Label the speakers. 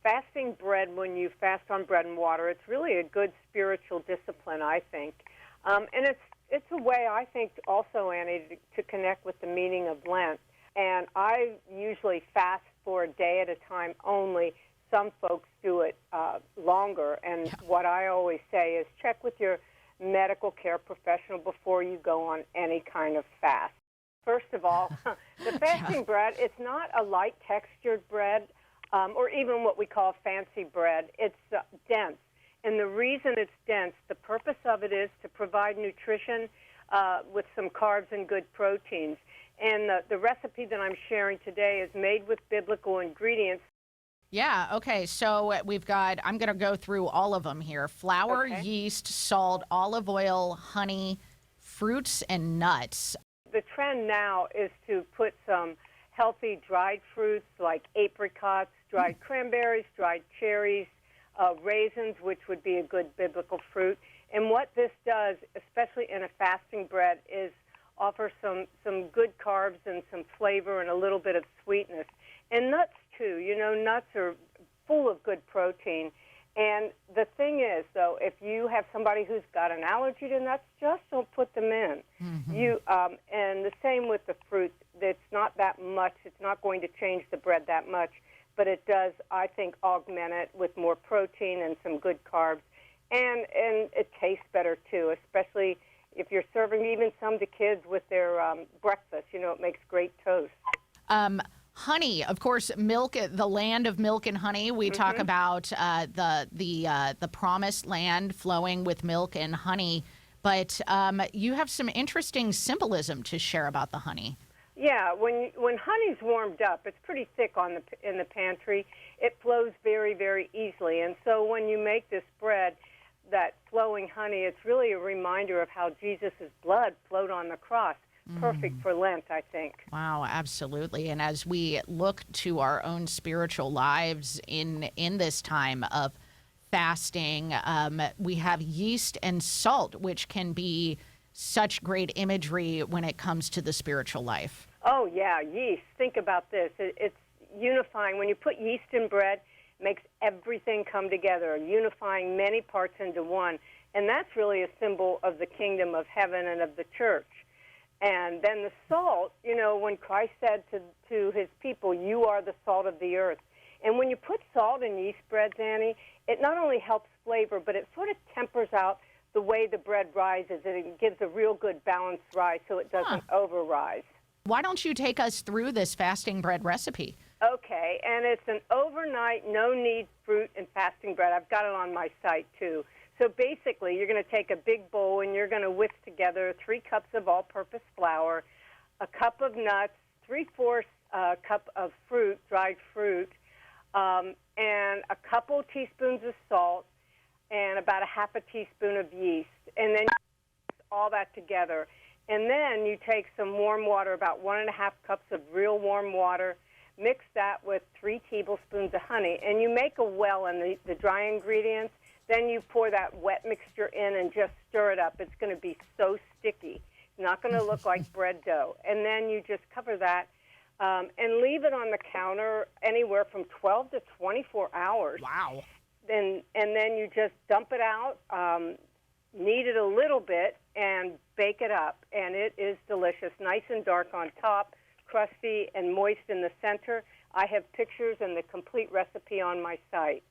Speaker 1: fasting bread, when you fast on bread and water, it's really a good spiritual discipline, I think. And it's a way, I think, also, Annie, to connect with the meaning of Lent. And I usually fast for a day at a time only. Some folks do it longer. And what I always say is check with your medical care professional before you go on any kind of fast. First of all, the fasting bread, it's not a light textured bread or even what we call fancy bread. It's dense. And the reason it's dense, the purpose of it is to provide nutrition with some carbs and good proteins. And the recipe that I'm sharing today is made with biblical ingredients.
Speaker 2: Yeah, okay, so we've got, I'm going to go through all of them here. Flour, yeast, salt, olive oil, honey, fruits, and nuts.
Speaker 1: The trend now is to put some healthy dried fruits like apricots, dried cranberries, dried cherries, raisins, which would be a good biblical fruit. And what this does, especially in a fasting bread, is offer some good carbs and some flavor and a little bit of sweetness. And nuts, too. You know, nuts are full of good protein. And the thing is, though, if you have somebody who's got an allergy to nuts, just don't put them in. And the same with the fruit. It's not that much. It's not going to change the bread that much. But it does, I think, augment it with more protein and some good carbs. And it tastes better, too, especially if you're serving even some to kids with their breakfast. You know, it makes great toast.
Speaker 2: Honey, of course, milk, the land of milk and honey. We talk about the promised land flowing with milk and honey. But you have some interesting symbolism to share about the honey.
Speaker 1: Yeah, when honey's warmed up, it's pretty thick in the pantry. It flows very, very easily. And so when you make this bread, that flowing honey, it's really a reminder of how Jesus' blood flowed on the cross. Perfect for Lent, I think.
Speaker 2: Wow, absolutely. And as we look to our own spiritual lives in this time of fasting, we have yeast and salt, which can be such great imagery when it comes to the spiritual life.
Speaker 1: Oh, yeah, yeast. Think about this. It's unifying. When you put yeast in bread, it makes everything come together, unifying many parts into one. And that's really a symbol of the kingdom of heaven and of the church. And then the salt, you know, when Christ said to his people, you are the salt of the earth. And when you put salt in yeast breads, Annie, it not only helps flavor, but it sort of tempers out the way the bread rises. And it gives a real good balanced rise so it doesn't over-rise.
Speaker 2: Why don't you take us through this fasting bread recipe?
Speaker 1: Okay, and it's an overnight, no-knead fruit and fasting bread. I've got it on my site, too. So basically, you're going to take a big bowl and you're going to whisk together 3 cups of all-purpose flour, a cup of nuts, 3/4 cup of fruit, dried fruit, and a couple teaspoons of salt, and about a half a teaspoon of yeast. And then you mix all that together. And then you take some warm water, about 1.5 cups of real warm water, mix that with 3 tablespoons of honey, and you make a well in the dry ingredients. Then you pour that wet mixture in and just stir it up. It's going to be so sticky. It's not going to look like bread dough. And then you just cover that and leave it on the counter anywhere from 12 to 24 hours.
Speaker 2: Wow.
Speaker 1: And then you just dump it out, knead it a little bit, and bake it up. And it is delicious, nice and dark on top, crusty and moist in the center. I have pictures and the complete recipe on my site.